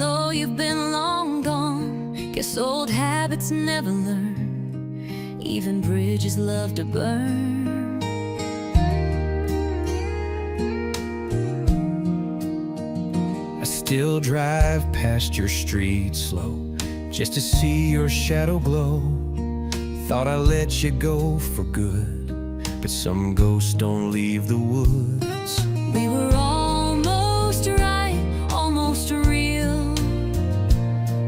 though you've been long gone. Guess old habits never learn. Even bridges love to burn. I still drive past your street slow, just to see your shadow glow. Thought I let you go for good, but some ghosts don't leave the woods. We were almost right, almost real,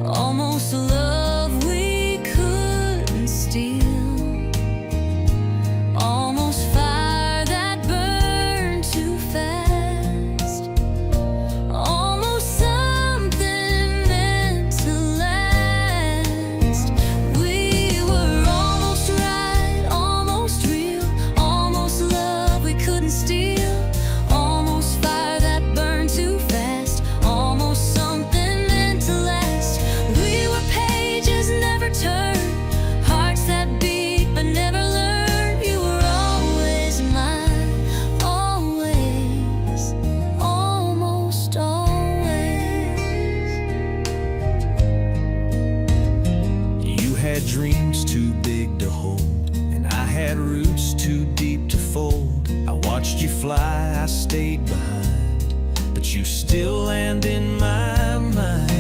almost love we couldn't steal, almost fire that burned too fast, almost something meant to last. We were almost right, almost real, almost love we couldn't steal. Dreams too big to hold, and I had roots too deep to fold. I watched you fly, I stayed behind, but you still land in my mind.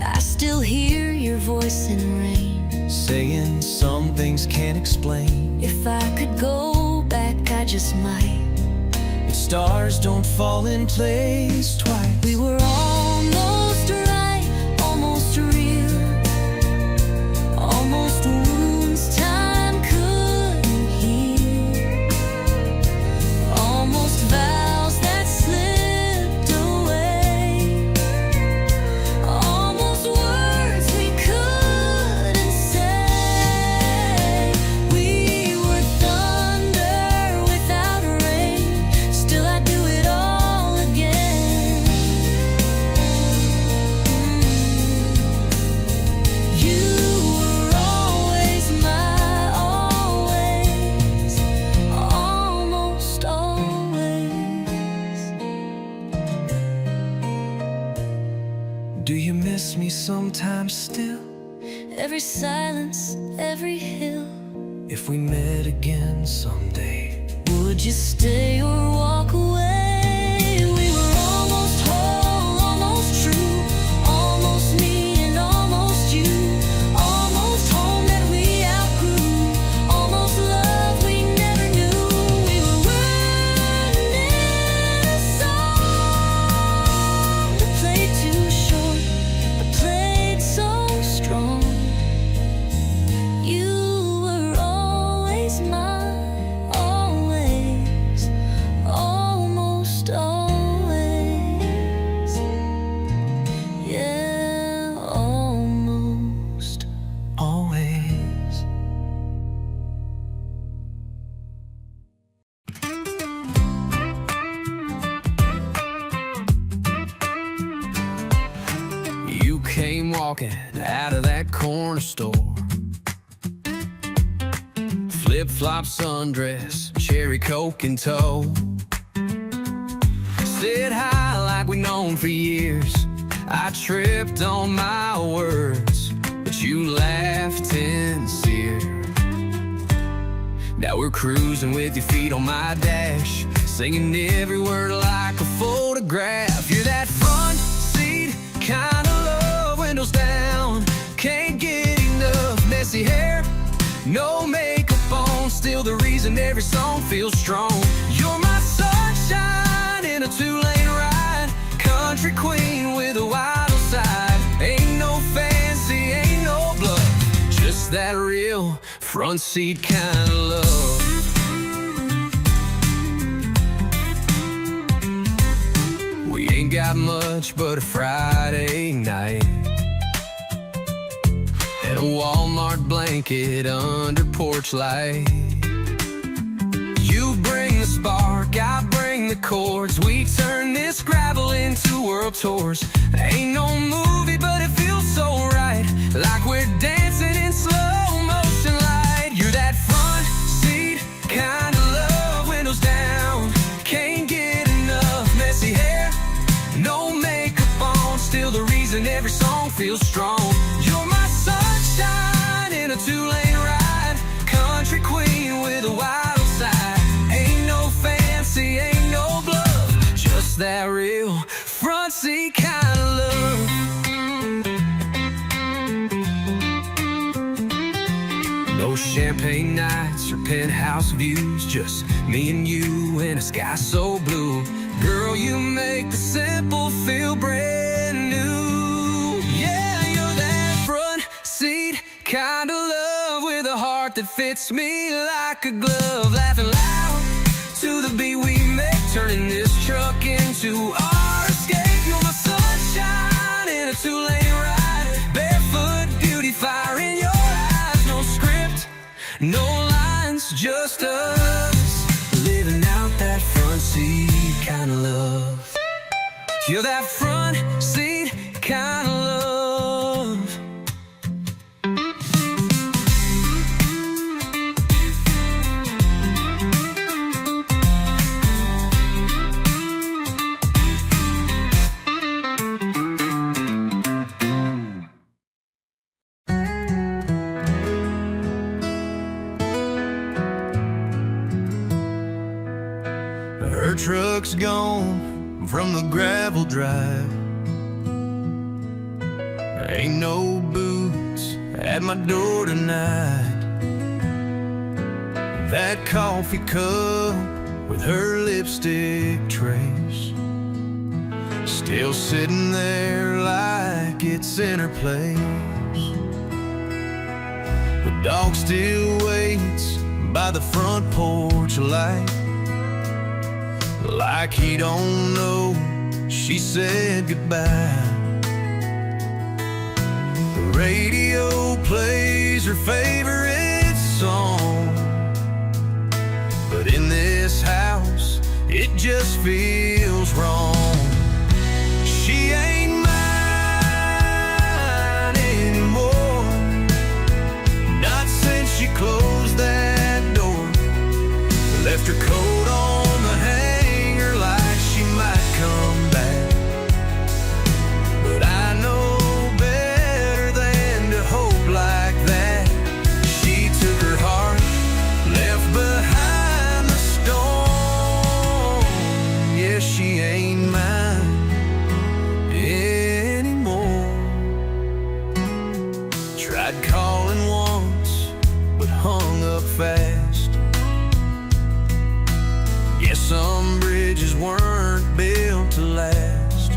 I still hear your voice in rain, saying some things can't explain. If I could go back, I just might. If stars don't fall in place twice. We were almost right, almost real, almost wounds time couldn't heal, almost vows that slipped away, almost words we couldn't say. We were thunder without rain, still I'd do it all again. You were always my always, almost always. Do you miss me sometimes still? Every silence, every hill. If we met again someday, Would you stay or walk away? We were almost whole, almost true, almost me and almost you, almost home that we outgrew, almost love we never knew. We were running a song that played too short, but played so strong. You were always mine, always, almost always. Yeah, almost. always. You came walking out of that corner store, flip-flop sundress, cherry coke in tow. Said hi like we'd known for years. I tripped on my words, but you laughed sincere. Now we're cruising with your feet on my dash, singing every word like a photograph. You're that front seat kind of love, windows down, can't get enough. Messy hair, no makeup on, still the reason every song feels strong. You're my sunshine in a two-lane ride, country queen with a wild side. Ain't no fancy, ain't no bluff, just that real front seat kind of love. We ain't got much but a Friday night and a Walmart blanket under porch light. You bring the spark, I bring the chords. We turn this gravel into world tours. Ain't no movie, but it feels so right, like we're dancing in slow motion light. You're that front seat kind of love, windows down, can't get feel strong. You're my sunshine in a two-lane ride, country queen with a wild side. Ain't no fancy, ain't no bluff, just that real front seat kind of love. No champagne nights or penthouse views, just me and you in a sky so blue. Girl, you make the simple feel brand new. Yeah, you're that front seat kind of love, with a heart that fits me like a glove. Laughing loud to the beat we make, turning this truck into our escape. You're my sunshine in a two-lane ride, barefoot beauty, fire in your eyes. No script, no lines, just us, living out that front seat kind of love. You're that front seat kind of love. Her truck's gone from the gravel drive. Ain't no boots at my door tonight. That coffee cup with her lipstick trace still sitting there like it's in her place. The dog still waits by the front porch light, like he don't know she said goodbye. The radio plays her favorite song, but in this house it just feels wrong. She ain't mine anymore, not since she closed that door, left her coat on the hanger like she might come back. But I know better than to hope like that. She took her heart, left behind the storm. Yeah, she ain't mine anymore. Tried calling once, but hung up fast. Guess some bridges weren't built to last.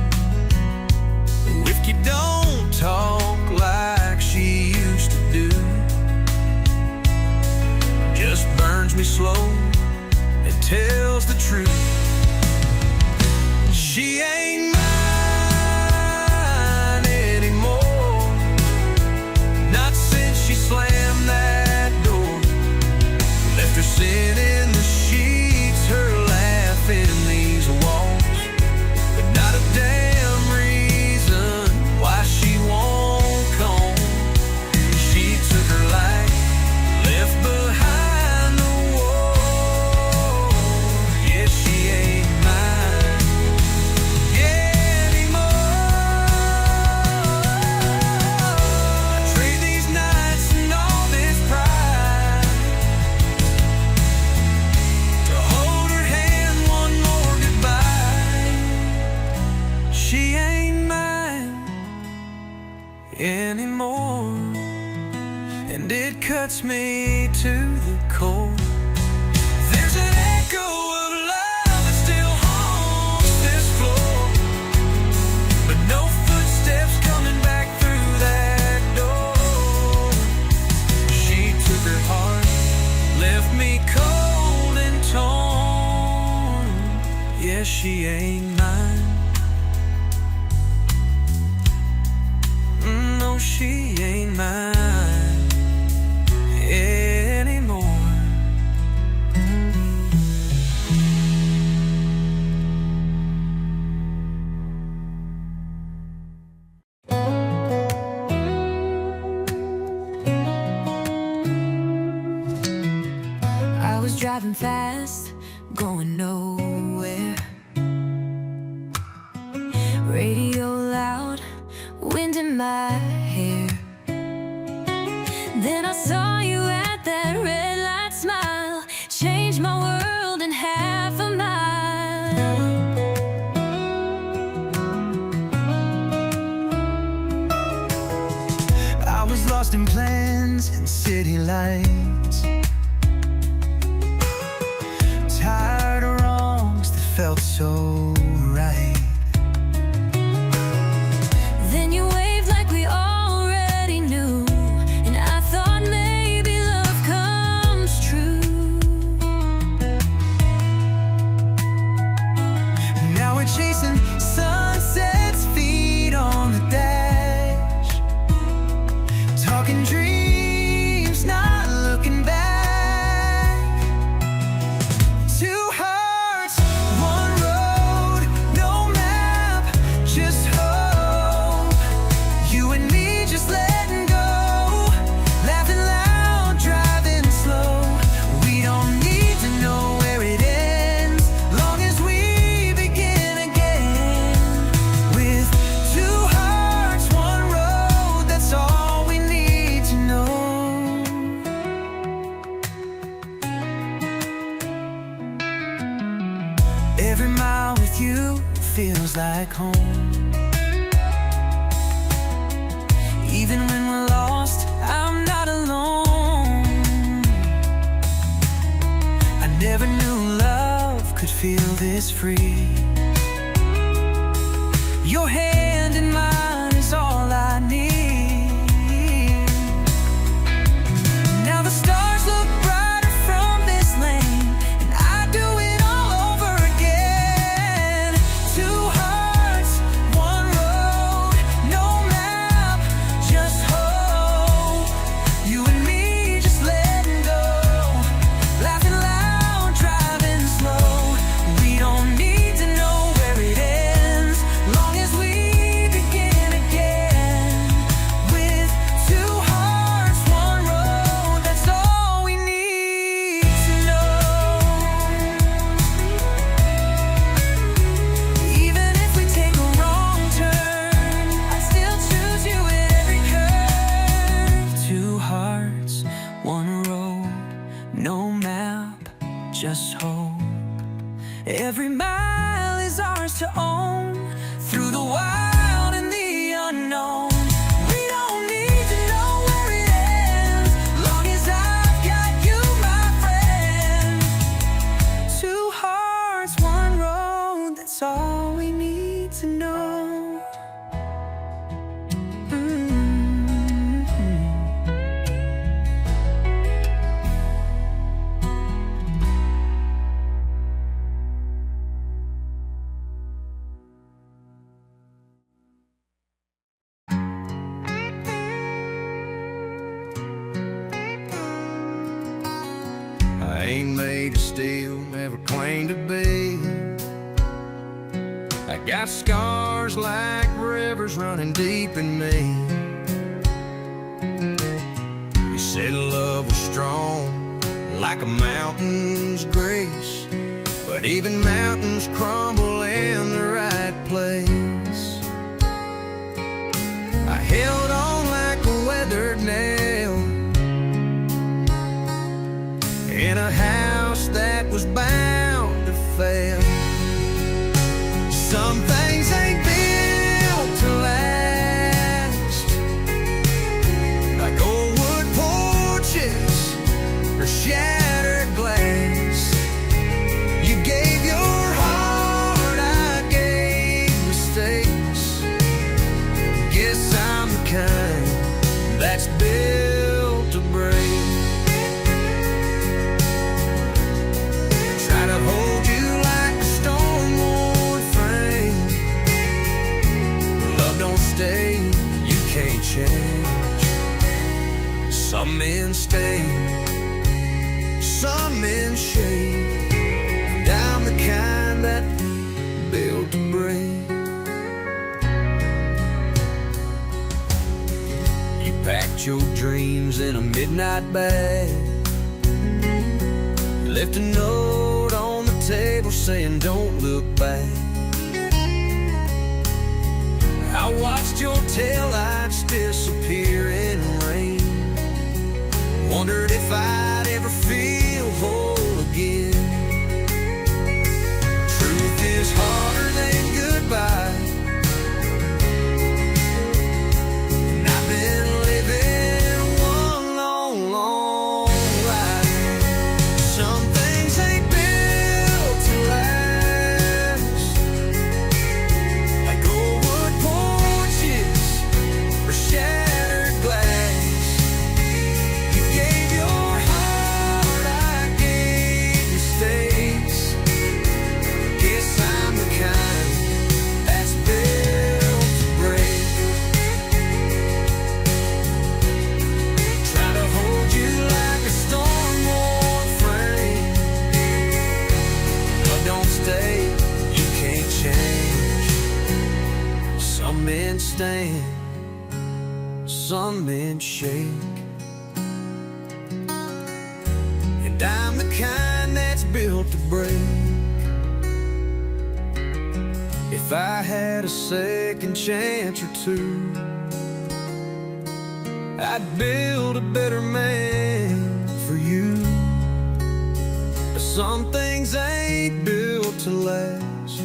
If you don't talk like she used to do, just burns me slow and tells the truth. She ain't mine anymore, not since she slammed that door, left her sin in the sheets, her laugh in these walls, but not a damn reason why she won't come. She took her life, left behind the wall. Yeah, she ain't mine anymore. I trade these nights and all this pride to hold her hand one more goodbye. She ain't mine anymore, and it cuts me to the core. There's an echo of love that still haunts this floor, but no footsteps coming back through that door. She took her heart, left me cold and torn. Yeah, she ain't mine. No, she ain't mine anymore. I was driving fast, going nowhere. Radio loud, wind in my so right. Then you waved like we already knew, and I thought maybe love comes true. Now we're chasing sunsets, feet on the dash, talking dreams, not looking back. Two hearts, one road, no map, just hope. You and me just letting go, laughing loud, driving slow. We don't need to know where it ends, long as we begin again. With two hearts, one road, that's all we need to know. Every mile with you feels like home. Even when we're lost, I'm not alone. I never knew love could feel this free. Your hand in mine is all I need. Now the stars look brighter from this lane, and I do it all over again. Two hearts, one road, no map, just hope. You and me just letting go, laughing loud, driving slow. We don't need to know where it ends, long as we begin again. With two hearts, one road, that's all we need to know. Even if we take a wrong turn, I still choose you at every curve. Two hearts, one road, no map, just hope. Every mile is ours to own, through the wild and the unknown. We don't need to know where it ends, long as I've got you, my friend. Two hearts, one road, that's all we need to know. I ain't made of steel, never claimed to be. I got scars like rivers running deep in me. You said love was strong, like a mountain's grace, but even mountains crumble in the right place. I held on like a weathered nail in a house that was bound to fail. Some things ain't built to last, like old wood porches or shattered glass. You gave your heart, I gave mistakes. Guess I'm the kind that's built to break. Try to hold you like a storm-worn frame. Love don't stay, you can't change. Some men stay, some men shade, and I'm the kind that built to break. You packed your dreams in a midnight bag, left a note on the table saying don't look back. I watched your taillights disappear in rain, wondered if I'd ever feel whole again. Truth is harder than goodbye, and I've been living one long, long life. Some things ain't built to last. stand, some men shake. And I'm the kind that's built to break. If I had a second chance or two, I'd build a better man for you. But some things ain't built to last,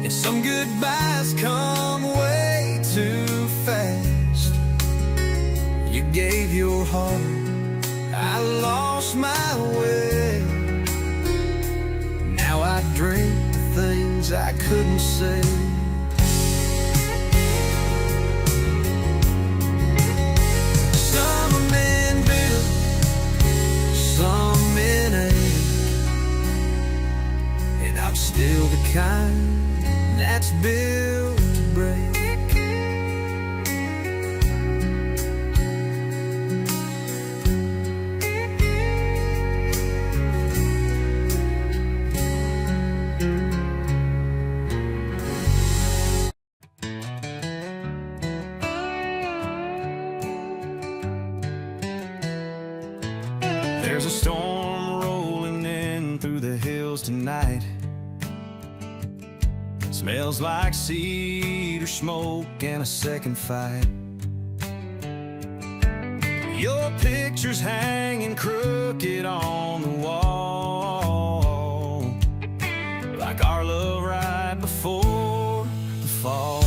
and some goodbyes come way too fast. You gave your heart, I lost my way. Now I drink the things I couldn't say. Some men build, some men ain't, and I'm still the kind that's built to break. There's a storm rolling in through the hills tonight. Smells like cedar smoke and a second fight. Your picture's hanging crooked on the wall, like our love right before the fall.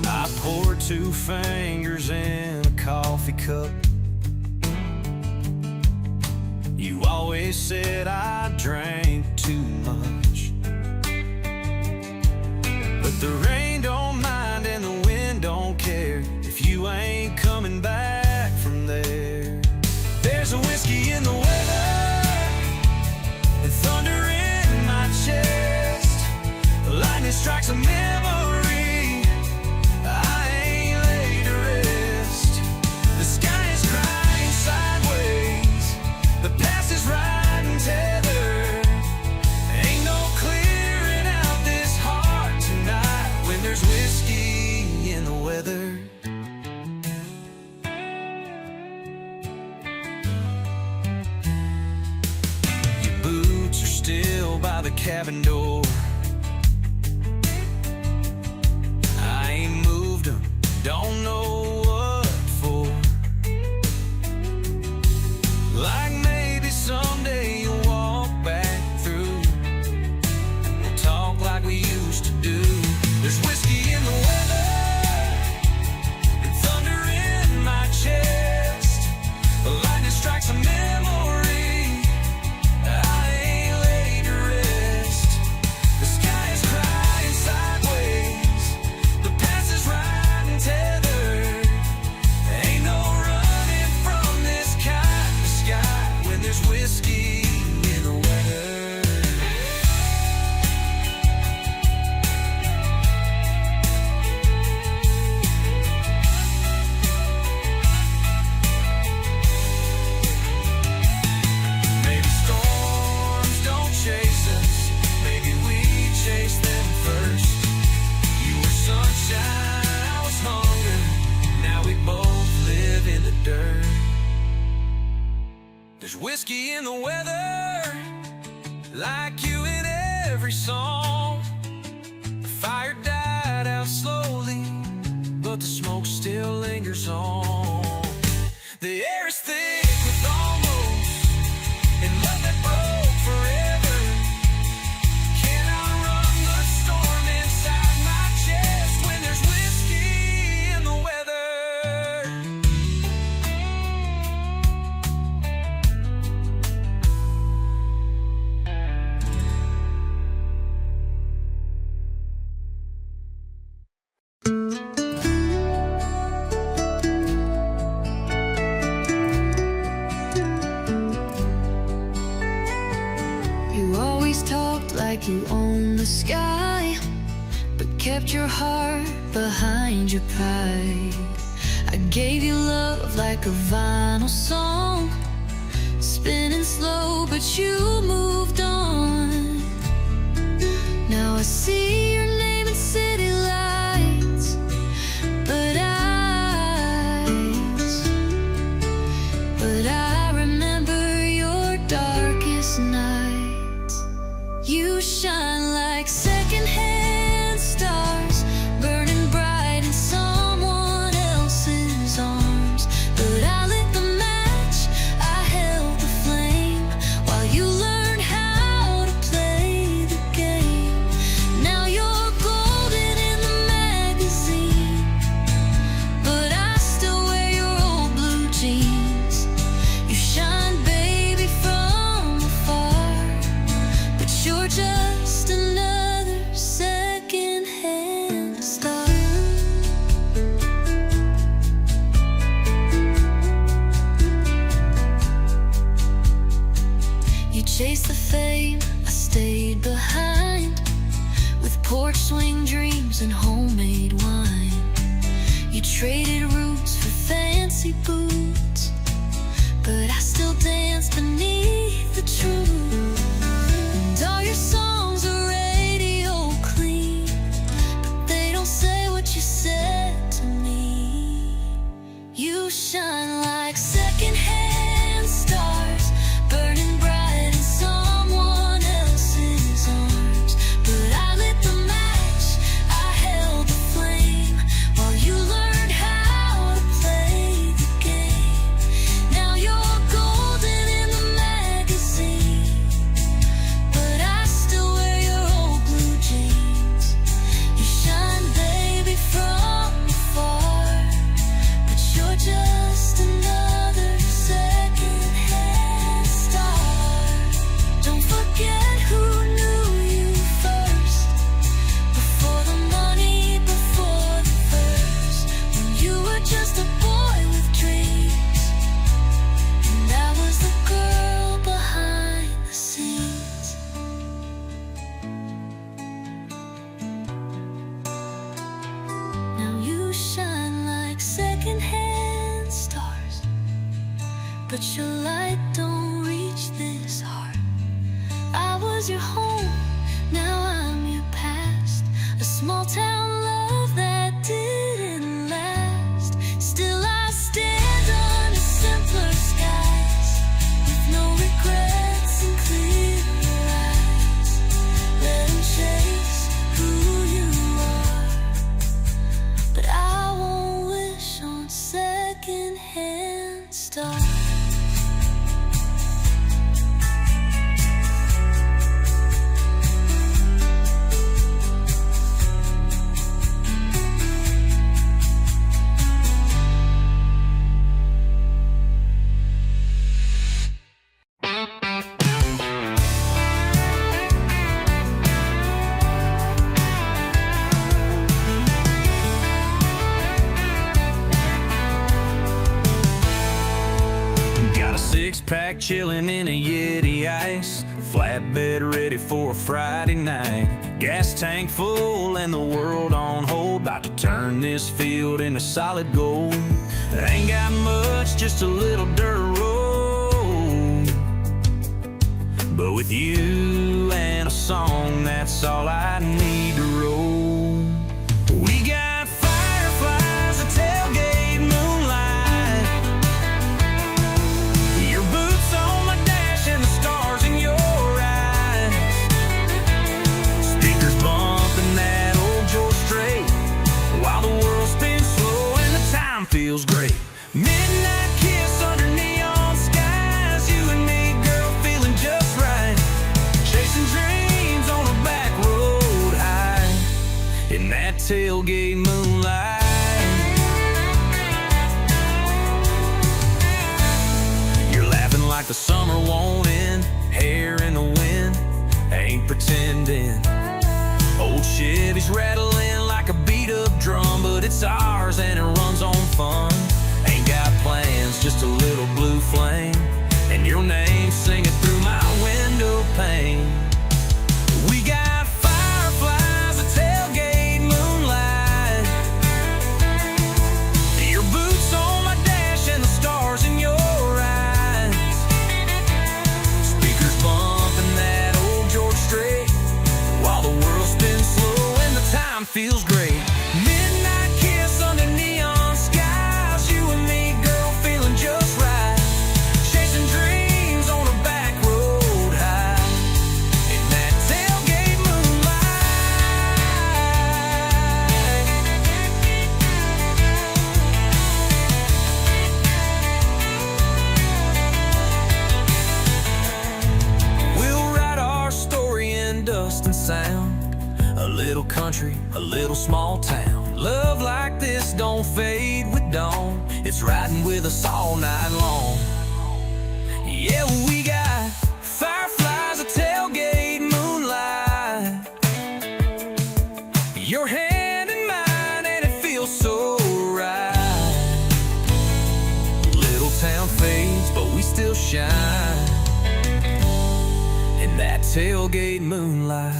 I poured 2 fingers in a coffee cup. You always said I drank too much, but the rain don't mind and the wind don't care if you ain't coming back from there. There's a whiskey in the weather and thunder in my chest. The lightning strikes a memory I ain't laid to rest. The sky is crying sideways, the past is riding tethered. Ain't no clearing out this heart tonight when there's whiskey in the weather. Your boots are still by the cabin door. I ain't moved them, don't know what for. Like maybe someday you'll walk back through and we'll talk like we used to do. There's whiskey in the weather and thunder in my chest. The lightning strikes a memory I ain't laid to rest. The sky is crying sideways, the past is riding tethered. Ain't no running from this kind of sky when there's whiskey in the weather. Maybe storms don't chase us, maybe we chase them first. You were sunshine, I was hunger, now we both live in the dirt. There's whiskey in the weather, like you in every song. The fire died out slowly, but the smoke still lingers on. The air is thick with almost, and love that broke forever. Can I run the storm inside my chest when there's whiskey in the weather? You always talked like you owned the sky, but kept your heart behind your pride. I gave you love like a vinyl song, spinning slow, but you moved on. Now I see your name in city lights, but I remember your darkest nights. You shine like secondhand stars, burning bright in someone else's arms. But I lit the match, I held the flame, while you learned how to play the game. Now you're golden in the magazine, but I still wear your old blue jeans. You shine, baby, from afar, but you're just another second-hand star. You chased the fame, I stayed behind, with porch swing dreams and homemade wine. You traded roots for fancy boots, but I still dance beneath the truth. And all your songs are radio clean, but they don't say what you said to me. You shine like secondhand stars, burning bright in someone else's arms. But I lit the match, I held the flame, while you learned how to play the game. Now you're golden in the magazine, but I still wear your old blue jeans. You shine, baby, from afar, but you're just another second-hand star. Don't forget who knew you first, before the money, before the verse, when you were just a boy with dreams, and I was the girl behind the scenes. Now you shine like second-hand stars, but your light don't reach this heart. I was your home, now I'm your past. A small town love that didn't last. Still I stand under simpler skies, with no regrets and clear eyes. Let 'em chase who you are, but I won't wish on second-hand stars. Got a six-pack chilling in a Yeti ice, flatbed ready for a Friday night. Gas tank full and the world on hold, about to turn this field into solid gold. Ain't got much, just a little dirt road, but with you and a song, that's all I need to roll. We got fireflies, a tailgate, moonlight, your boots on my dash and the stars in your eyes. Speakers bumping that old George Strait, while the world spins slow and the time feels great. Midnight kiss under neon skies, you and me, girl, feeling just right. Chasing dreams on a back road high, in that tailgate moonlight. You're laughing like the summer won't end, hair in the wind, ain't pretending. Old Chevy's rattling like a beat-up drum, but it's ours and it runs on fun. Ain't got plans, just a little blue flame, and your name singing through my window pane. We got fireflies, a tailgate, moonlight, your boots on my dash and the stars in your eyes. little country, a little small town. Love like this don't fade with dawn. It's riding with us all night long. Yeah, we got fireflies, a tailgate, moonlight. Your hand in mine and it feels so right. Little town fades, but we still shine in that tailgate moonlight.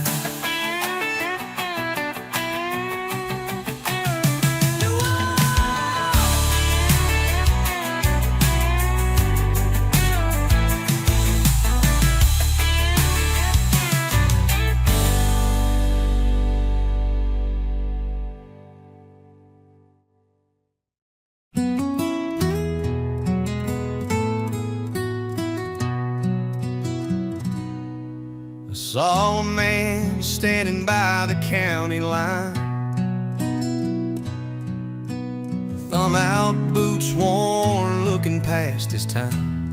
I saw a man standing by the county line, thumb out, boots worn, looking past his time.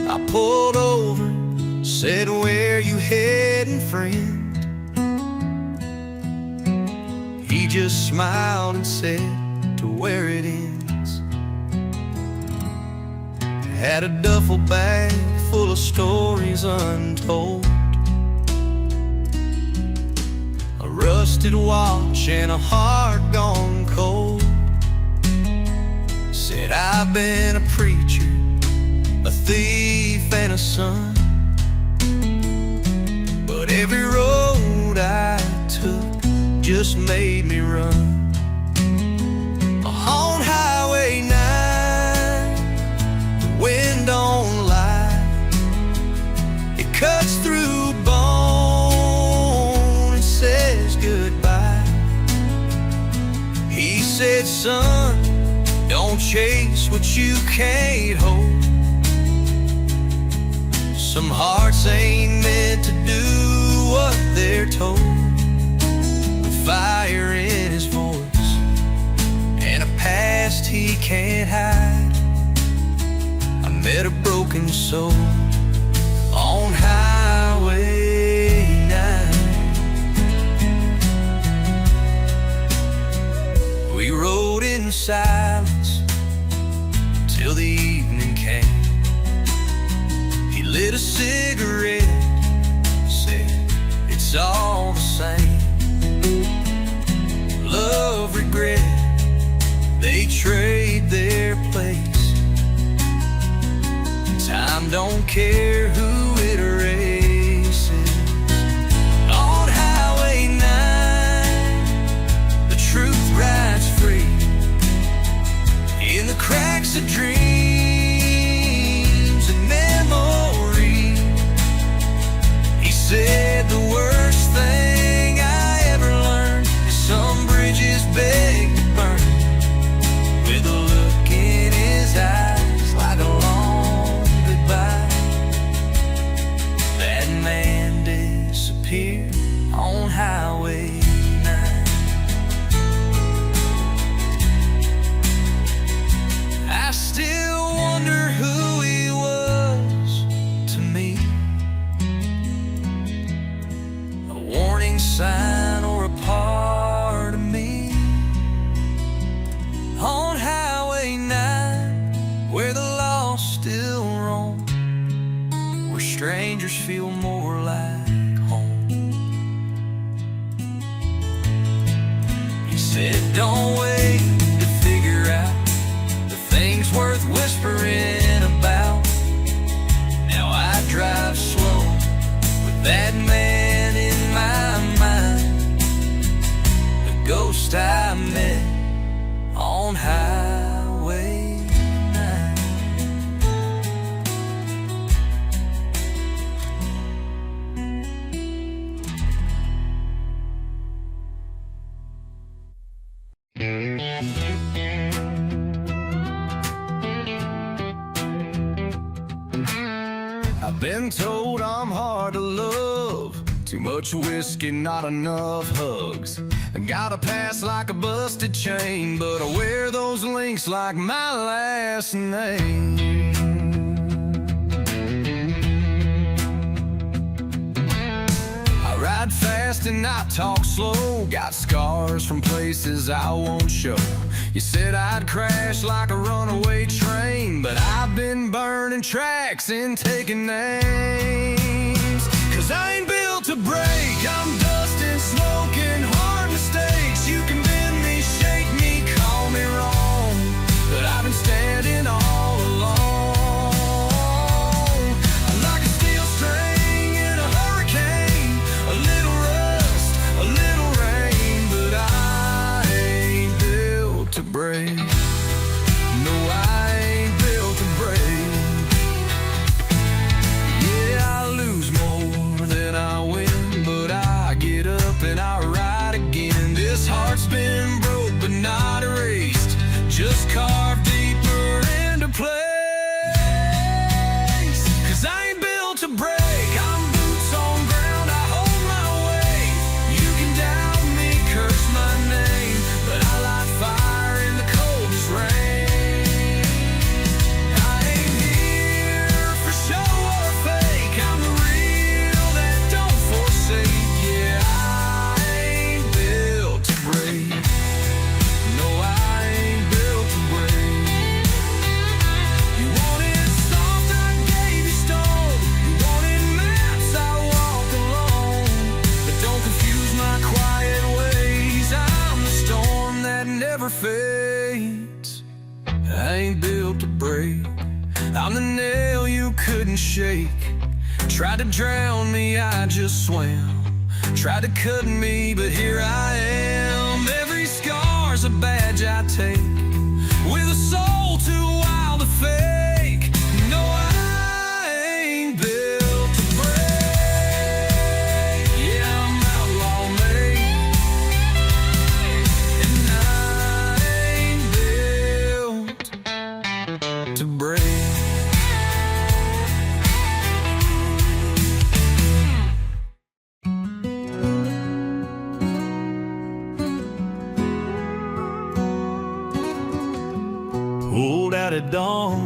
I pulled over, said, "Where you heading, friend?" He just smiled and said, "To where it ends." Had a duffel bag full of stories untold, a rusted watch and a heart gone cold. Said, "I've been a preacher, a thief and a son, but every road I took just made me run." On Highway 9, the wind don't lie, it cuts through bone and says goodbye. He said, "Son, don't chase what you can't hold. Some hearts ain't meant to do what they're told." With fire in his voice and a past he can't hide, I met a broken soul on Highway 9. We rode in silence till the evening came. He lit a cigarette, said, "It's all the same. Love, regret, they trade their place. Time don't care who it erases." On Highway 9, the truth rides free in the cracks of dreams and memory. He said, "The worst thing I ever learned is some bridges beg to burn." With a look in his eyes like a long goodbye, that man disappeared on Highway 9. I still wonder who he was to me, a warning sign or a part of me. On Highway 9, where the lost still roam, where strangers feel more like home. He said, "Don't wait to figure out the things worth whispering about." Now I drive slow with that man in my mind, the ghost I met on Highway 9. I've been told I'm hard to love, too much whiskey, not enough hugs. I got a pass like a busted chain, but I wear those links like my last name. I ride fast fast and I talk slow. Got scars from places I won't show. You said I'd crash like a runaway train, but I've been burning tracks and taking names. 'Cause I ain't built to break. I'm dust and smoke and hard mistakes. You can bend me, shake me, call me wrong, but I've been standing all alone. I'm like a steel string in a hurricane, a little rust, a little rain, but I ain't built to break. No, I ain't built to break. Yeah, I lose more than I win, but I get up and I ride again. This heart's been broke but not erased, just carved deeper into place. 'Cause I ain't built to break. I'm boots on ground, I hold my weight. You can doubt me, curse my name, but I light fire in the coldest rain. I ain't here for show or fake. I'm the real that don't forsake. Yeah, I ain't built to break. No, I ain't built to break. You wanted soft, I gave you stone. You wanted maps, I walked alone. But don't confuse my quiet ways. I'm the storm that never fades. I ain't built to break. I'm the nail you couldn't shake. Tried to drown me, I just swam. Tried to cut me, but here I am. Every scar's a badge I take, with a soul too wild to fake. No, I ain't built to break. Yeah, I'm outlaw made, and I ain't built to break. Pulled out at dawn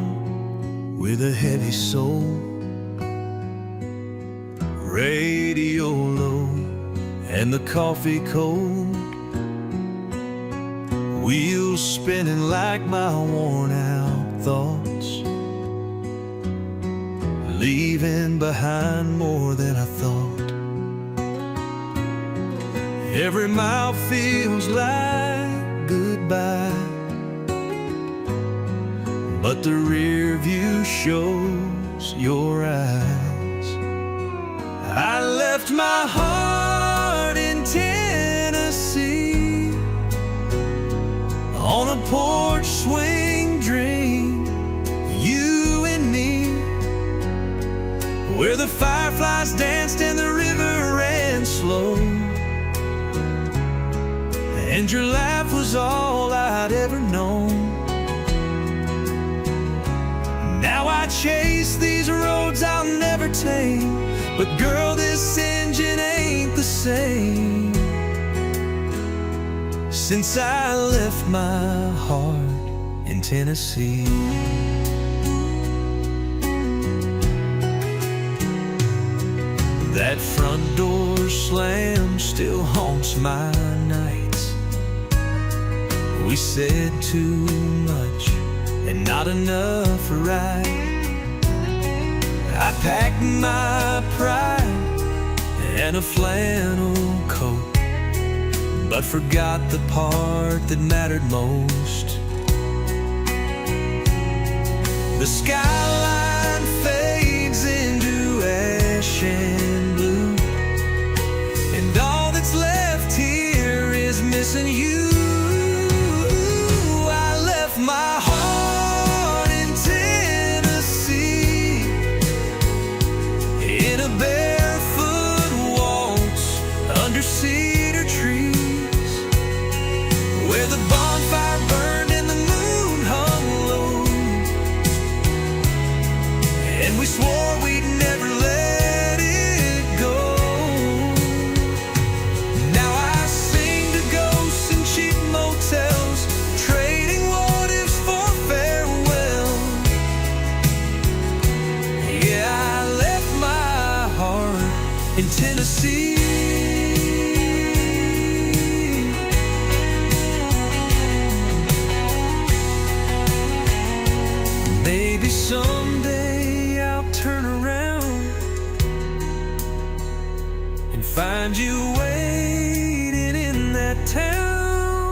with a heavy soul, radio low and the coffee cold, wheels spinning like my worn out thoughts, leaving behind more than I thought. Every mile feels like goodbye, but the rear view shows your eyes. I left my heart in Tennessee on a porch swing dream, you and me, where the fireflies danced and the river ran slow, and your laugh was all I'd ever known. Now I chase these roads I'll never take, but girl, this engine ain't the same since I left my heart in Tennessee. That front door slam still haunts my nights. We said too much and not enough for right. I packed my pride and a flannel coat, but forgot the part that mattered most. The skyline fades into ash and blue, and all that's left here is missing you. I left my heart in Tennessee in a barefoot waltz under cedar trees, where the bonfire burned and the moon hung low, and we swore we'd never let it go. Now I sing to ghosts in cheap motels, trading what ifs for farewell. Yeah, I left my heart in Tennessee. maybe someday I'll turn around and find you waiting in that town.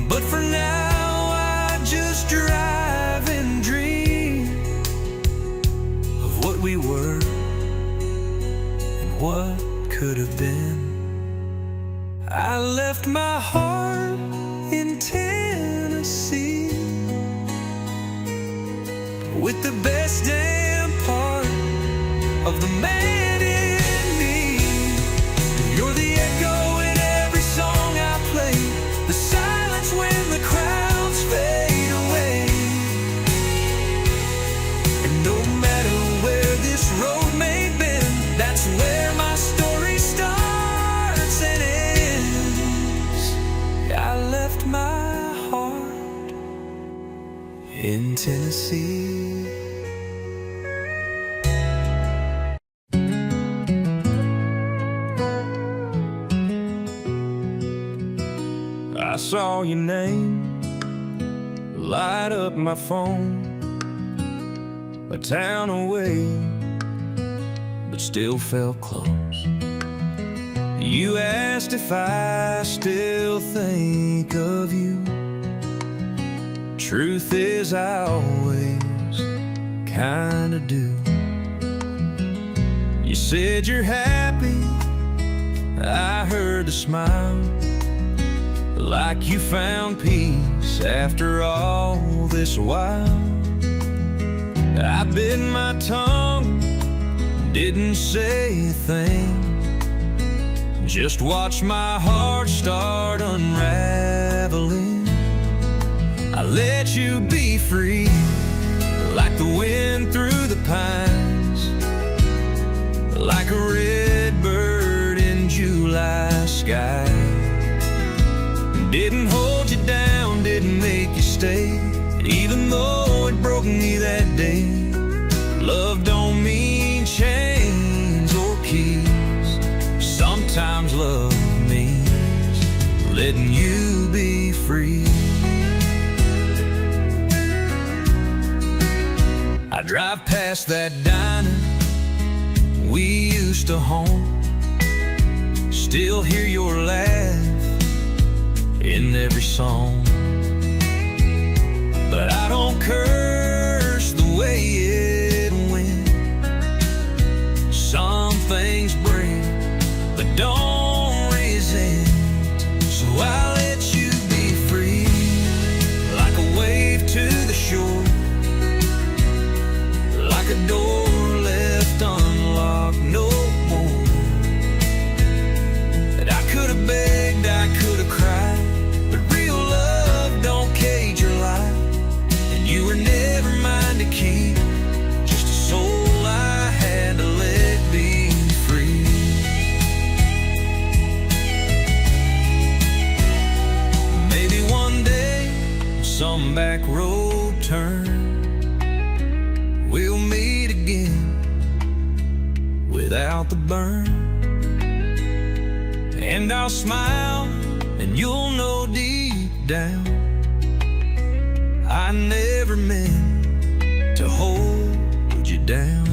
But for now I just drive and dream of what we were and what could have been. I left my heart in Tennessee with the best damn part of the man in me. You're the echo in every song I play, the silence when the crowds fade away. And no matter where this road may bend, that's where my story starts and ends. I left my heart in Tennessee. I saw your name light up my phone, a town away, but still felt close. You asked if I still think of you. Truth is, I always kinda do. You said you're happy, I heard the smile, like you found peace after all this while. I bit my tongue, didn't say a thing, just watched my heart start unraveling. I let you be free, like the wind through the pines, like a red bird in July sky. Didn't hold you down, didn't make you stay, even though it broke me that day. Love don't mean chains or keys. Sometimes love means letting you be free. I drive past that diner we used to home, still hear your laugh in every song. But I don't curse the way it went. Some things break, but don't resent. So I let you be free, like a wave to the shore, like a door left unlocked, no more. That I could have begged, I could have cried, but real love don't cage your life. And you were never mine to keep, just a soul I had to let be free. Maybe one day, some back road turn, we'll meet again without the burn. And I'll smile, and you'll know deep down I never meant to hold you down.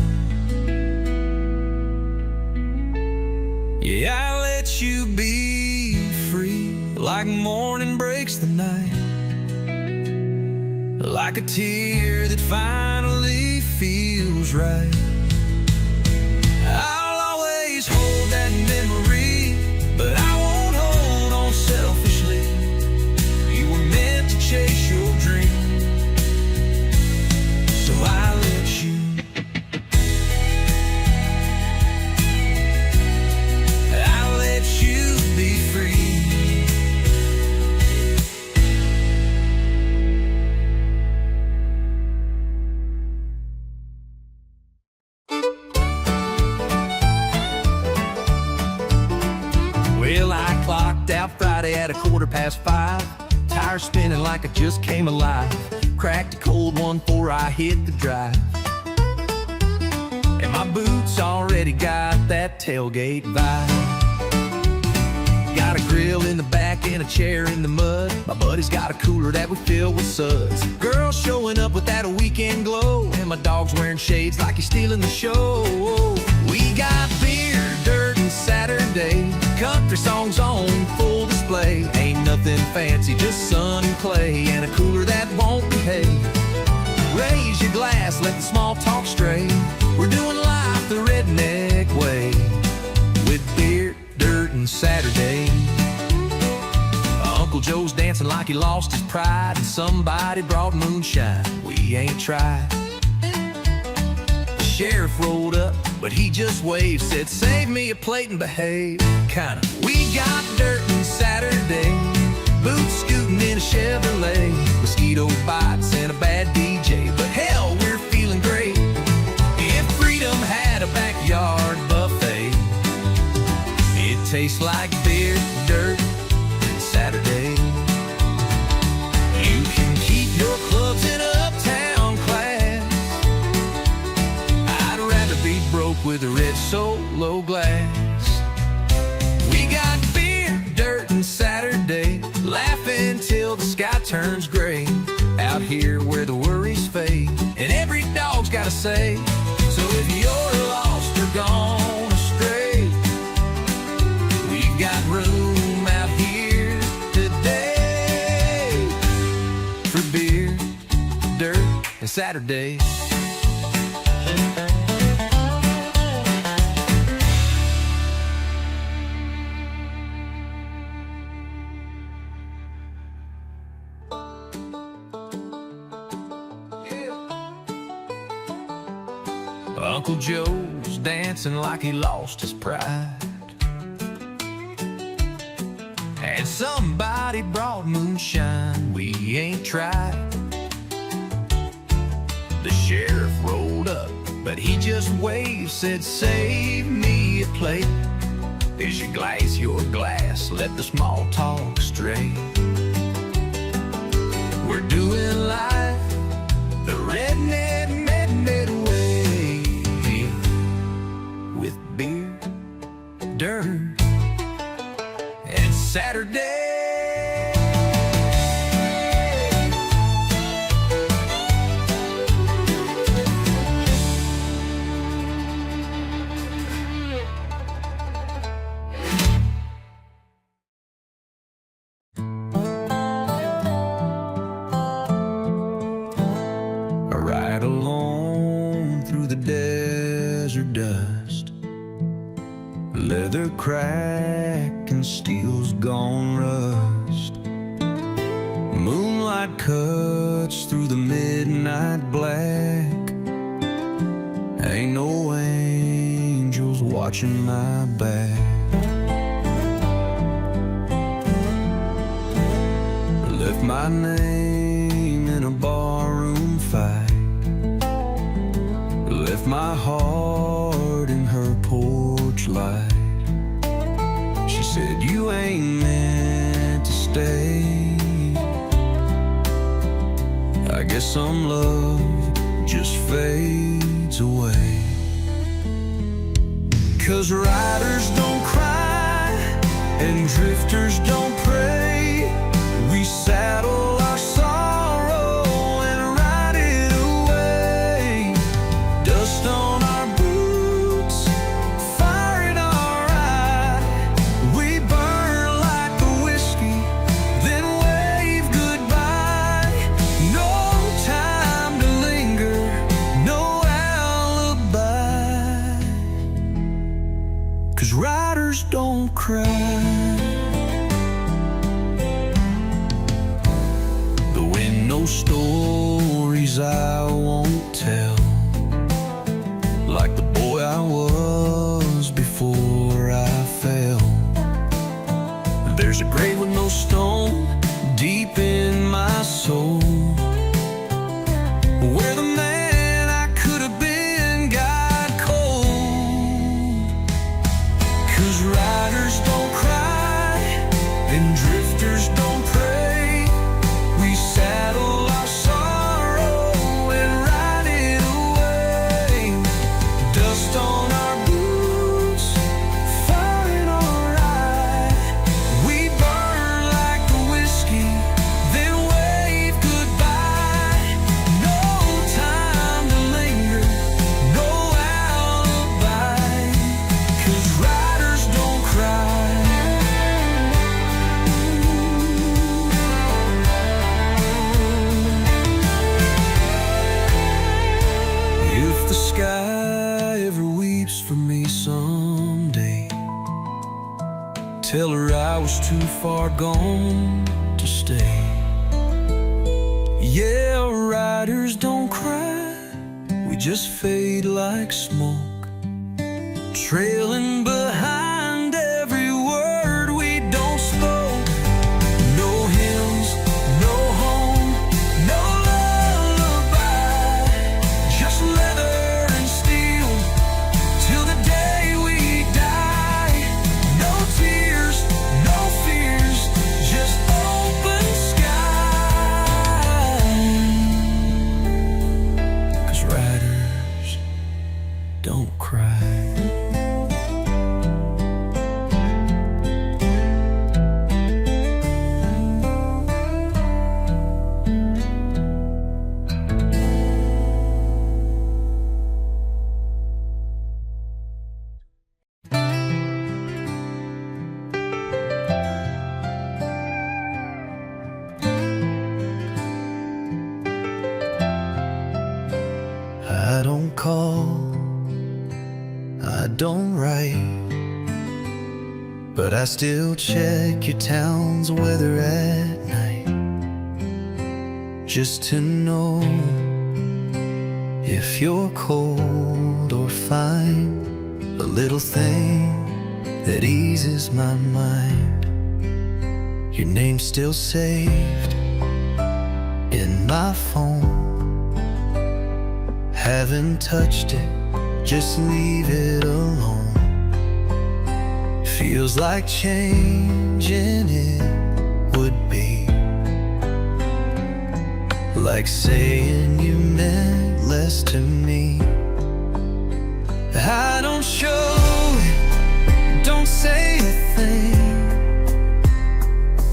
Yeah, I let you be free, like morning breaks the night, like a tear that finally feels right. I'll always hold that memory, but I won't hold on selfishly. You were meant to chase your dream, so I let you. I let you be free. Well, I clocked out Friday at 5:15, tires spinning like I just came alive. Cracked a cold one before I hit the drive, and my boots already got that tailgate vibe. Got a grill in the back and a chair in the mud. My buddy's got a cooler that we fill with suds. Girls showing up with that weekend glow, and my dog's wearing shades like he's stealing the show. We got beer, dirt, and Saturday. Country songs on full display. Ain't nothing fancy, just sun and clay, and a cooler that won't behave. Raise your glass, let the small talk stray. We're doing life the redneck way, with beer, dirt, and Saturday. Uncle Joe's dancing like he lost his pride, and somebody brought moonshine we ain't tried. The sheriff rolled up, but he just waved, said, "Save me a plate and behave." Kinda. We got dirt and Saturday, boots scooting in a Chevrolet, mosquito bites and a bad DJ, but hell, we're feeling great. If freedom had a backyard buffet, it tastes like beer, dirt, and Saturday. You can keep your clubs in uptown class. I'd rather be broke with a red Solo glass. We got beer, dirt, and Saturday, laughing till the sky turns gray, out here where the worries fade, and every dog's got a say. So if you're lost or gone astray, we've got room out here today for beer, dirt, and Saturday. Uncle Joe's dancing like he lost his pride, and somebody brought moonshine we ain't tried. The sheriff rolled up, but he just waved, said, "Save me a plate." Is your glass your glass? Let the small talk stray. We're doing life the redneck way, with beer, dirt, and Saturday. I ride alone through the desert dust, leather crack and steel's gone rust. Moonlight cuts through the midnight black. Ain't no angels watching my back. Left my name in a barroom fight, left my heart in her porch light. She said, "You ain't meant to stay." I guess some love just fades away. 'Cause riders don't cry and drifters don't pray. We saddle our sorrow and ride it away. Dust on our boots, fire in our eye. We burn like the whiskey, then wave goodbye. No time to linger, no alibi. 'Cause riders don't cry. No stories I won't tell, like the boy I was before I fell. There's a grave with no stone deep in my soul, where the man I could have been got cold. 'Cause riders don't cry and drifters don't pray. We saddle our sorrow and almost too far gone to stay. Yeah, riders don't cry, we just fade like smoke, trailing behind every word we don't spoke. No hymns, no home, no lullaby, just leather and steel till the day we die. No tears, no fears, just open sky. 'Cause riders don't cry. I don't call, I don't write, but I still check your town's weather at night, just to know if you're cold or fine. A little thing that eases my mind. Your name's still saved in my phone. Haven't touched it, just leave it alone. Feels like changing it would be like saying you meant less to me. I don't show it, don't say a thing,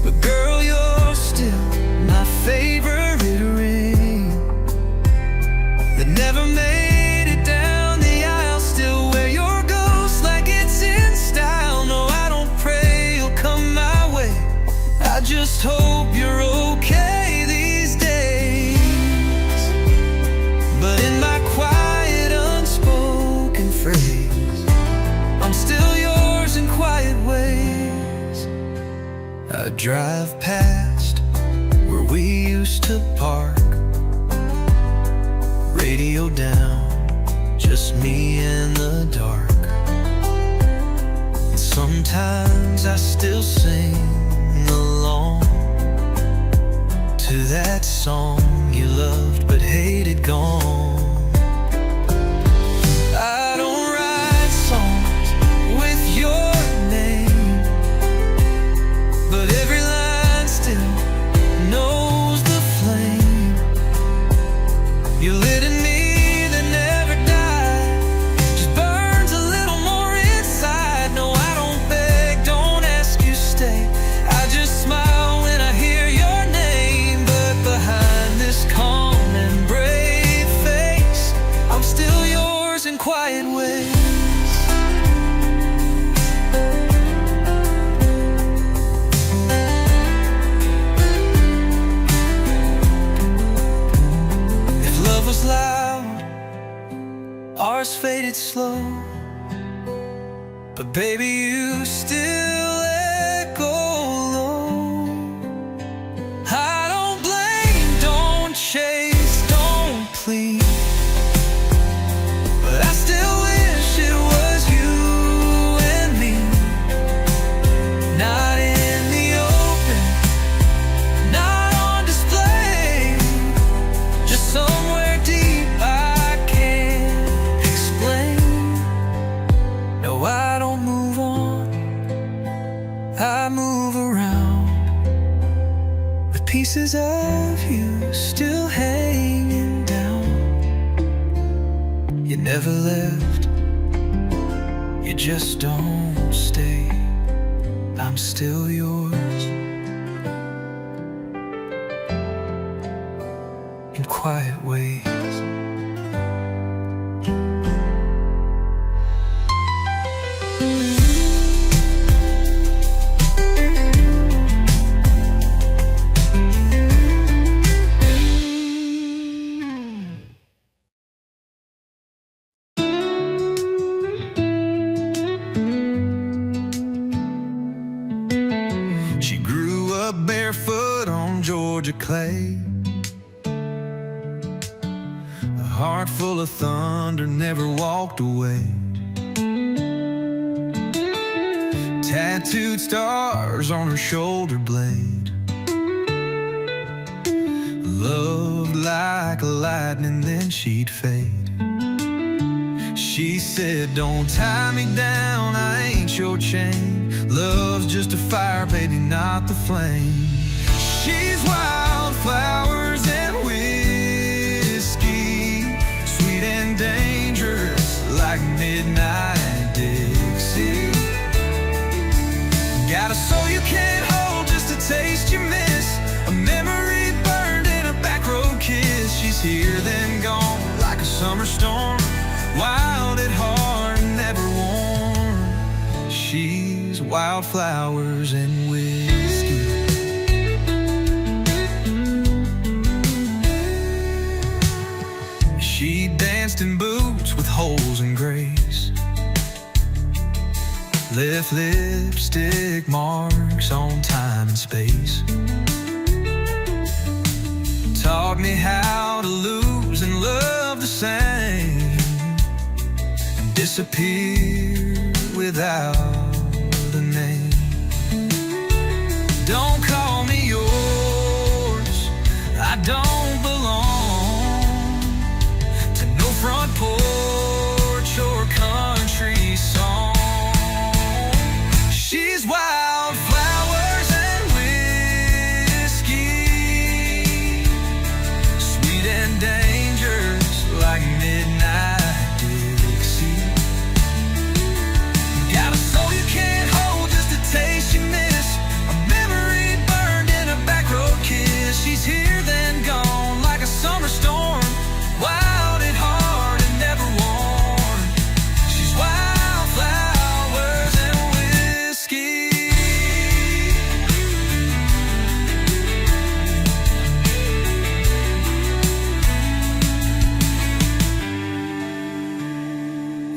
but girl, you're still my favorite ring that never made it down the aisle. Still wear your ghost like it's in style. No, I don't pray you'll come my way, I just hope you're okay these days. But in my quiet unspoken phrase, I'm still yours in quiet ways. I drive past where we used to park, radio down, just me in the dark. And sometimes I still sing along to that song you loved but hated gone. I don't write songs with your name, but every line still knows the flame you lit in me that never died, just burns a little more inside. No, I don't beg, don't ask you stay, I just smile when I hear your name. But behind this calm and brave face, I'm still yours in quiet ways. If love was loud, ours faded slow, but baby, you still echo low. I don't blame, don't chase, don't plead, but I still wish it was you and me, not in the open, not on display, just somewhere deep I can't explain. No, I don't move on, I move around with pieces of you still hanging down. You never left, you just don't stay. I'm still yours in quiet ways. clay. A heart full of thunder, never walked away. Tattooed stars on her shoulder blade. Loved like lightning, then she'd fade. She said, don't tie me down, I ain't your chain. Love's just a fire, baby, not the flame. She's wildflowers and whiskey, sweet and dangerous like midnight Dixie. Got a soul you can't hold, just a taste you miss, a memory burned in a back road kiss. She's here then gone like a summer storm, wild at heart, never warm. She's wildflowers and whiskey. She danced in boots with holes and grace, left lipstick marks on time and space. Taught me how to lose and love the same, and disappear without a name. Don't call me yours, I don't belong to no front porch or country song. She's wildflowers and whiskey, sweet and dangerous like midnight Dixie. Got a soul you can't hold, just a taste you miss, a memory burned in a back road kiss. She's here then gone like a summer storm, wild at heart and never warm. She's wildflowers and whiskey.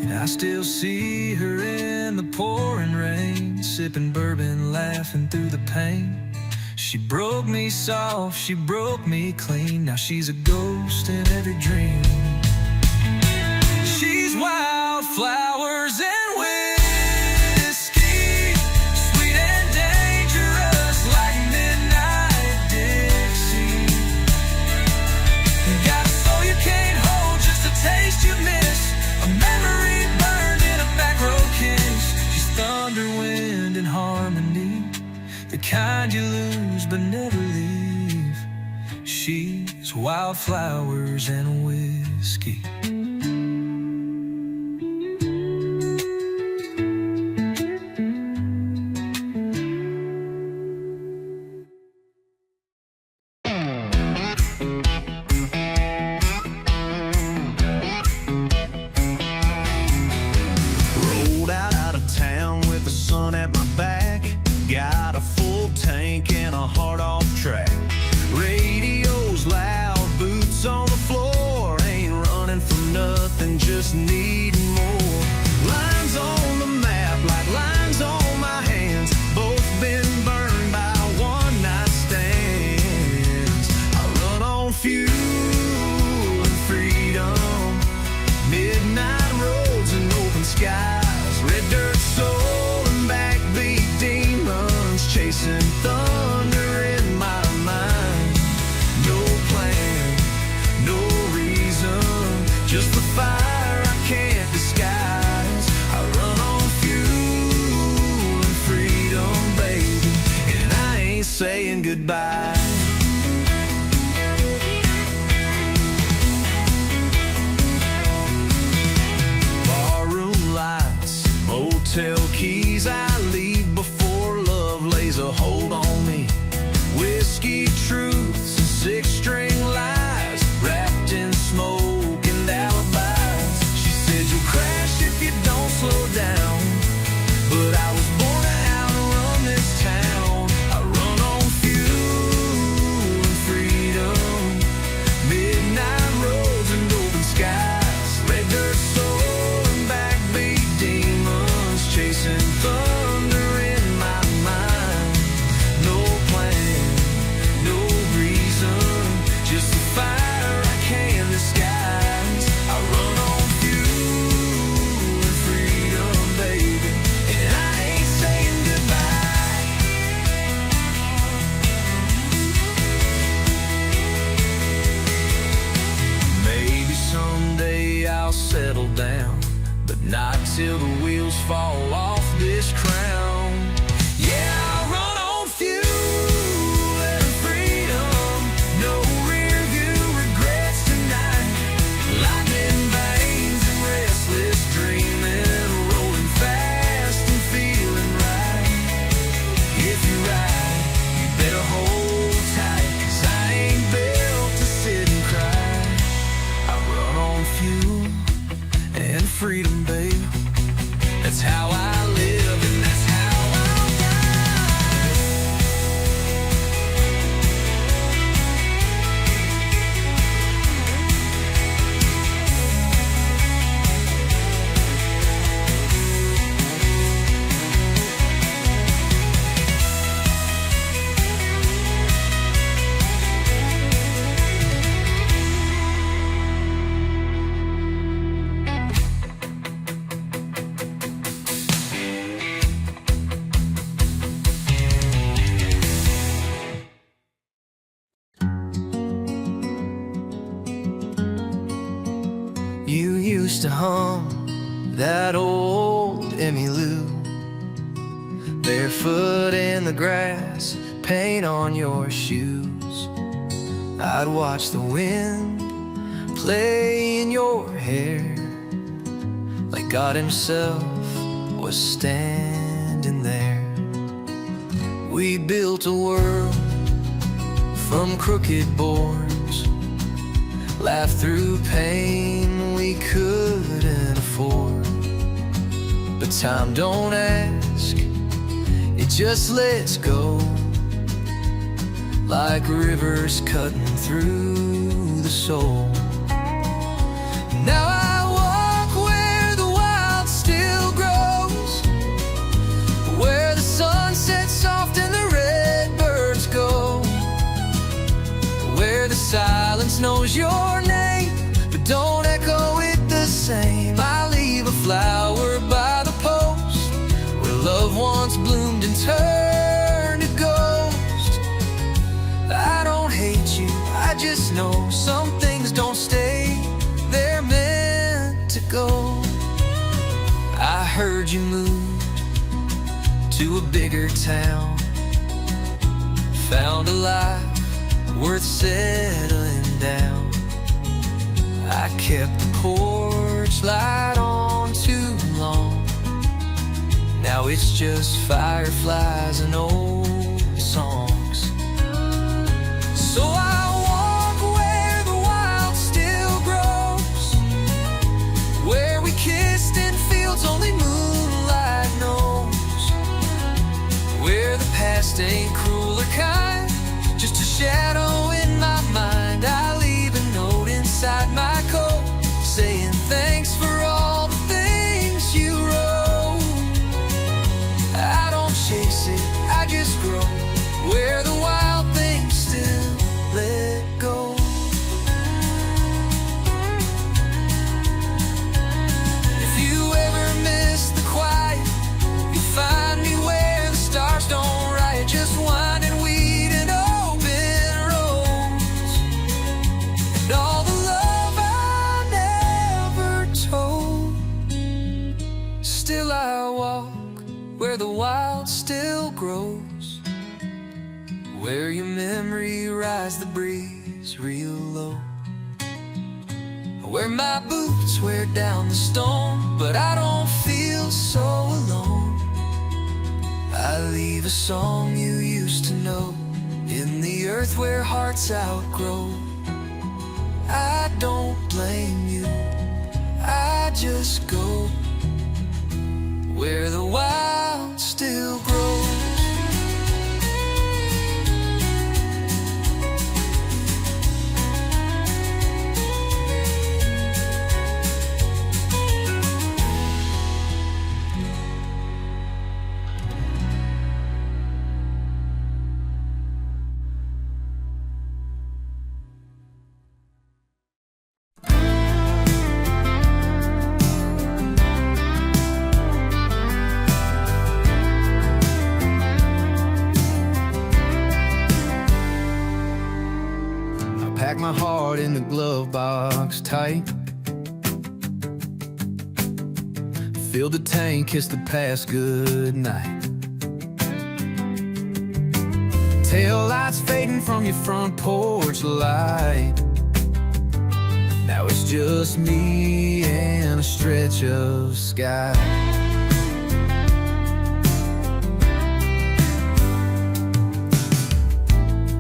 And I still see her in the pouring rain, sipping bourbon, laughing through the pain. She broke me soft, she broke me clean. Now she's a ghost in every dream. She's wildflowers and whiskey, sweet and dangerous like midnight Dixie. Got a soul you can't hold, just a taste you miss, a memory burned in a back road kiss. She's thunder, wind, and harmony, the kind you lose but never leave. She's wildflowers and whiskey. Rolled out of town with the sun at my back, got a full tank and a hard off track. Radio's loud, boots on the floor, ain't running from nothing, just needing more. Lines on the map like lines on my hands, both been burned by one night stands. I run on fuel and freedom, midnight roads and open skies, red dirt soul and backbeat demons, chasing thunder in my mind. No plan, no reason, just the fire I can't disguise. I run on fuel and freedom, baby, and I ain't saying goodbye. Barroom lights, motel keys, I leave before love lays a hold on me. Whiskey truths and six-string lies, wrapped in smoke and alibis. She said you'll crash if you don't slow down, but I was born to outrun this town. I run on fuel till the wheels fall off this crown. Yeah, I'll run on fuel and freedom. No rear view regrets tonight. Lightning veins and restless dreaming, rolling fast and feeling right. If you ride, you better hold tight, 'cause I ain't built to sit and cry. I run on fuel and freedom, babe. That's how I live, and that's how I'll die. You used to hum that old Emmylou, barefoot in the grass, paint on your shoes. I'd watch the wind play in your hair, like God himself was standing there. We built a world from crooked boards, laughed through pain we couldn't afford. But time don't ask, it just lets go, like rivers cutting through the soul. Now I walk where the wild still grows, where the sun sets soft and the redbirds go, where the silence knows your name, but don't echo it the same. I leave a flower by the post, where love once bloomed and turned to ghost. I don't hate you, I just know some things don't stay, they're meant to go. I heard you moved to a bigger town, found a life worth settling down. I kept the porch light on too long, now it's just fireflies and old songs. So I walk where the wild still grows, where we kissed in fields only moonlight knows, where the past ain't cruel or kind, just a shadow in my mind. I leave a note inside my coat, saying thanks for all the things you wrote. I don't chase it, I just grow, where the wild things still let go. If you ever miss the quiet, you'll find me where the stars don't write, just winding weed and open roads, and all the love I never told. Still I walk where the wild still grows, where your memory rides the breeze real low, where my boots wear down the stone, but I don't feel so alone. I leave a song you used to know, in the earth where hearts outgrow. I don't blame you, I just go where the wild still grows. Pack my heart in the glove box tight, Filled the tank, kissed the past goodnight. Tail lights fading from your front porch light. Now it's just me and a stretch of sky.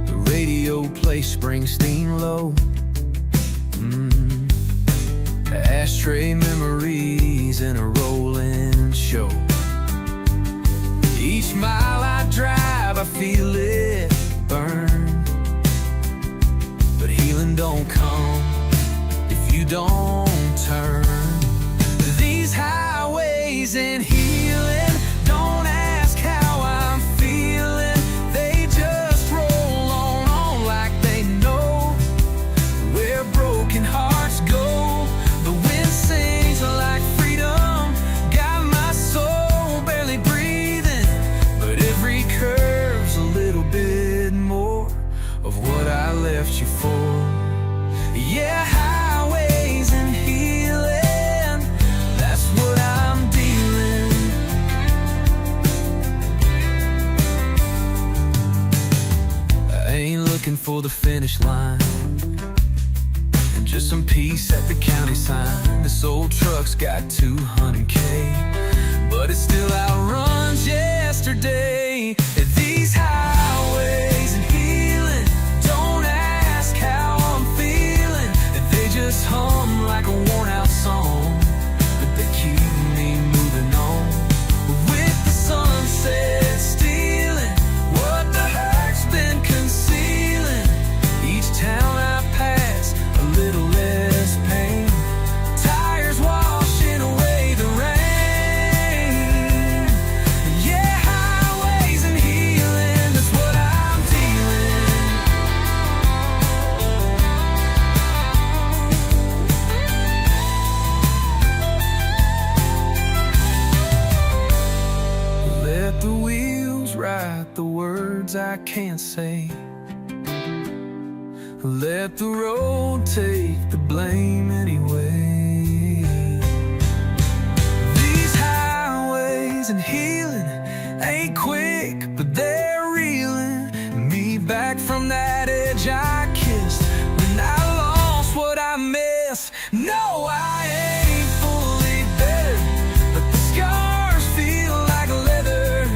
The radio plays Springsteen low. Ashtray memories in a rolling show. Each mile I drive, I feel it burn. But healing don't come if you don't turn. These highways and healing don't ask how I'm feeling. They just roll on like they know where broken hearts go. The wind sings like freedom, got my soul barely breathing. But every curve's a little bit more of what I left you for. Yeah, highways and healing, that's what I'm dealing. I ain't looking for the finish line, and just some peace at the county sign. This old truck's got 200K, but it still outruns yesterday. These highways and healing don't ask how I'm feeling. They just hum like a worn out song, but they keep me moving on. With the sunset stealing what the heart's been concealing. Each town I pass, a little less pain. Tires washing away the rain. Yeah, highways and healing, that's what I'm dealing. Let the wheels write the words I can't say. Let the road take the blame anyway. These highways and healing ain't quick, but they're reeling me back from that edge I kissed when I lost what I missed. No, I ain't fully better, but the scars feel like leather.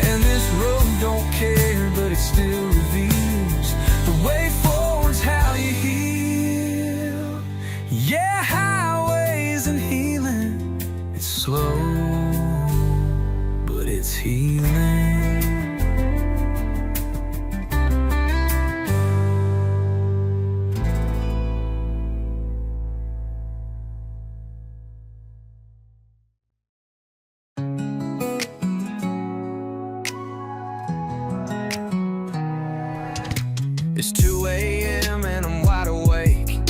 And this road don't care, but it still reveals the way forward's how you heal. Yeah, highways and healing, it's slow, but it's healing. It's 2 a.m. and I'm wide awake,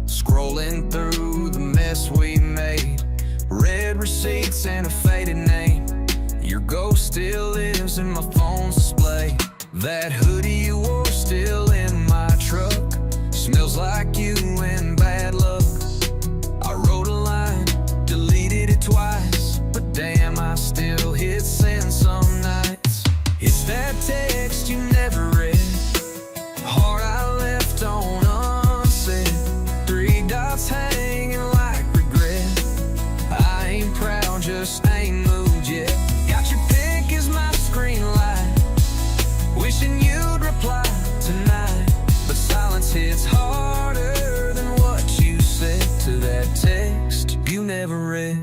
scrolling through the mess we made. Red receipts and a faded name. Your ghost still lives in my phone's display. That hoodie you wore still in my truck. Smells like you and bad luck. I wrote a line, deleted it twice, but damn, I still hit send some nights. It's that text you never read, heart I left on unsaid. 3 dots hanging like regret. I ain't proud, just ain't moved yet. Got your pic as my screen light, wishing you'd reply tonight. But silence hits harder than what you said to that text you never read.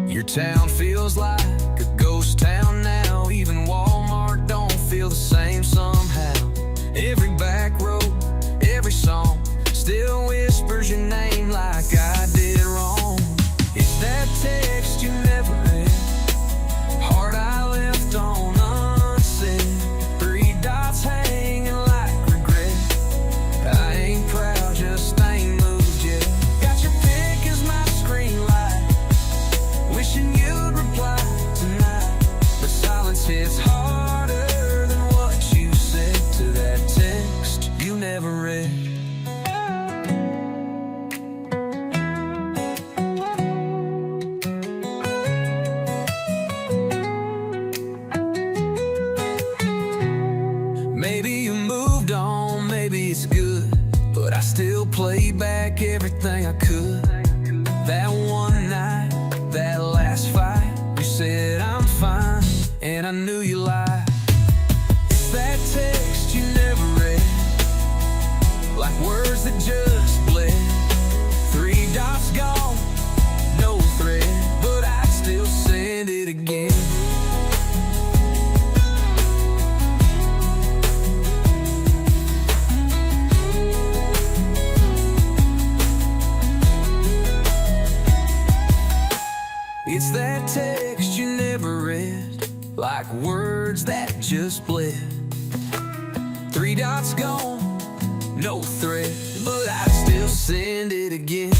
Your town feels like a ghost town now. Even Walmart don't feel the same somehow. Every back road, every song still whispers your name like I did wrong. It's that text you never read, heart I left on unsaid. 3 dots hanging like regret. I ain't proud, just ain't moved yet. Got your pic as my screen light, wishing you'd reply I could. That one night, that last fight, you said I'm fine, and I knew you lied. It's that text you never read, like words that just bled. 3 dots gone, no thread, but I'd still send it again. It's that text you never read, like words that just bled. 3 dots gone, no thread, but I'd still send it again.